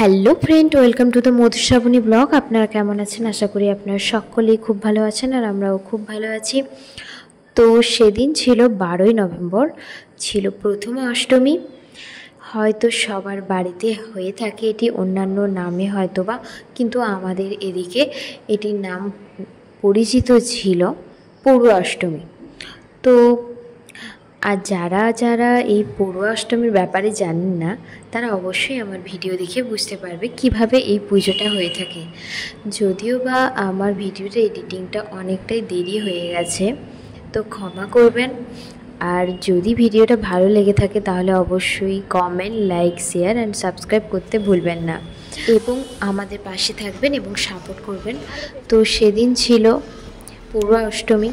Hello friend, welcome to the Madhushrabani blog. আপনারা কেমন আছেন? আশা করি আপনারা সকলেই খুব ভালো আছেন, আর আমরাও খুব ভালো আছি। তো সেদিন ছিল 12ই নভেম্বর, ছিল প্রথম অষ্টমী। হয়তো সবার বাড়িতে হয়ে থাকে এটি অন্যান্য নামে হয়তো বা, কিন্তু আমাদের এদিকে এটির নাম পরিচিত ছিল পড়ুয়া অষ্টমী। তো আর যারা যারা এই পড়ুয়া অষ্টমীর ব্যাপারে জানেন না, তারা অবশ্যই আমার ভিডিও দেখে বুঝতে পারবে কিভাবে এই পুজোটা হয়ে থাকে। যদিও বা আমার ভিডিওটা এডিটিংটা অনেকটাই দেরি হয়ে গেছে, তো ক্ষমা করবেন। আর যদি ভিডিওটা ভালো লেগে থাকে তাহলে অবশ্যই comment, like, share and subscribe করতে ভুলবেন না, এবং আমাদের পাশে থাকবেন এবং সাপোর্ট করবেন। তো সেদিন ছিল পড়ুয়া অষ্টমী।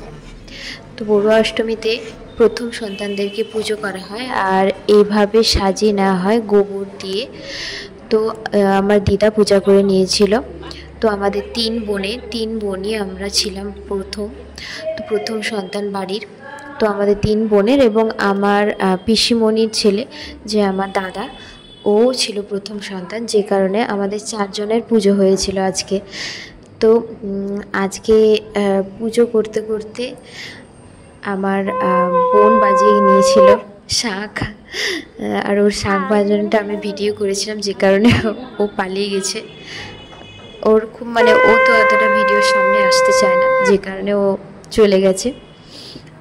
তো পড়ুয়া অষ্টমীতে প্রথম সন্তানদেরকে পুজো করা হয়, আর এইভাবে সাজিয়ে নেওয়া হয় গোবর দিয়ে। তো আমার দিদা পূজা করে নিয়েছিল। তো আমাদের তিন বোনই আমরা ছিলাম প্রথম সন্তান বাড়ির। তো আমাদের 3 বোনের এবং আমার পিসিমণির ছেলে, যে আমার দাদা, ও ছিল প্রথম সন্তান, যে কারণে আমাদের 4 জনের পুজো হয়েছিল আজকে। তো আজকে পুজো করতে করতে আমার বোন বাজিয়ে নিয়েছিল শাঁখ, আর ওর শাঁখ বাজানোটা আমি ভিডিও করেছিলাম, যে কারণে ও পালিয়ে গেছে। ওর খুব ও তো এতটা ভিডিওর সামনে আসতে চায় না, যে কারণে ও চলে গেছে।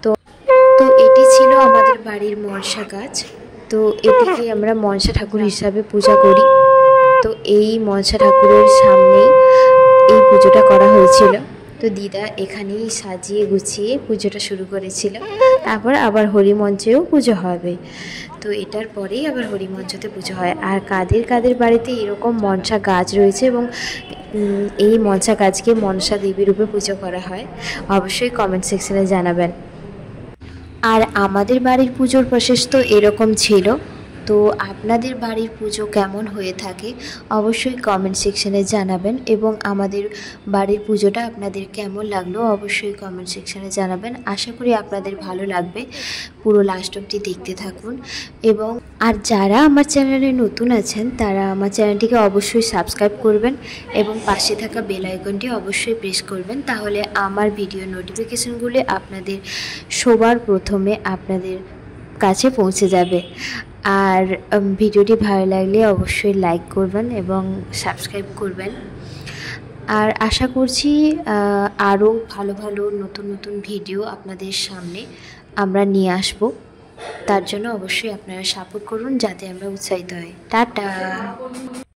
তো তো এটি ছিল আমাদের বাড়ির মনসা গাছ। তো এটিকে আমরা মনসা ঠাকুর হিসাবে পূজা করি। তো এই মনসা ঠাকুরের সামনেই এই পুজোটা করা হয়েছিল। তো দিদা এখানেই সাজিয়ে গুছিয়ে পুজোটা শুরু করেছিল। তারপর আবার হরিমঞ্চেও পুজো হবে। তো এটার পরেই আবার হরিমঞ্চতে পুজো হয়। আর কাদের কাদের বাড়িতে এরকম মনসা গাছ রয়েছে এবং এই মনসা গাছকে মনসা দেবী রূপে পুজো করা হয়, অবশ্যই কমেন্ট সেকশনে জানাবেন। আর আমাদের বাড়ির পুজোর প্রসেস তো এরকম ছিল। তো আপনাদের বাড়ির পুজো কেমন হয়ে থাকে অবশ্যই কমেন্ট সেকশনে জানাবেন, এবং আমাদের বাড়ির পুজোটা আপনাদের কেমন লাগলো অবশ্যই কমেন্ট সেকশনে জানাবেন। আশা করি আপনাদের ভালো লাগবে, পুরো লাস্ট অবধি দেখতে থাকুন। এবং আর যারা আমার চ্যানেলে নতুন আছেন তারা আমার চ্যানেলটিকে অবশ্যই সাবস্ক্রাইব করবেন এবং পাশে থাকা বেল আইকনটি অবশ্যই প্রেস করবেন, তাহলে আমার ভিডিও নোটিফিকেশনগুলি আপনাদের সবার প্রথমে আপনাদের কাছে পৌঁছে যাবে। আর ভিডিওটি ভালো লাগলে অবশ্যই লাইক করবেন এবং সাবস্ক্রাইব করবেন। আর আশা করছি আরও ভালো ভালো নতুন নতুন ভিডিও আপনাদের সামনে আমরা নিয়ে আসব। তার জন্য অবশ্যই আপনারা সাপোর্ট করুন, যাতে আমরা উৎসাহিত হই। টাটা।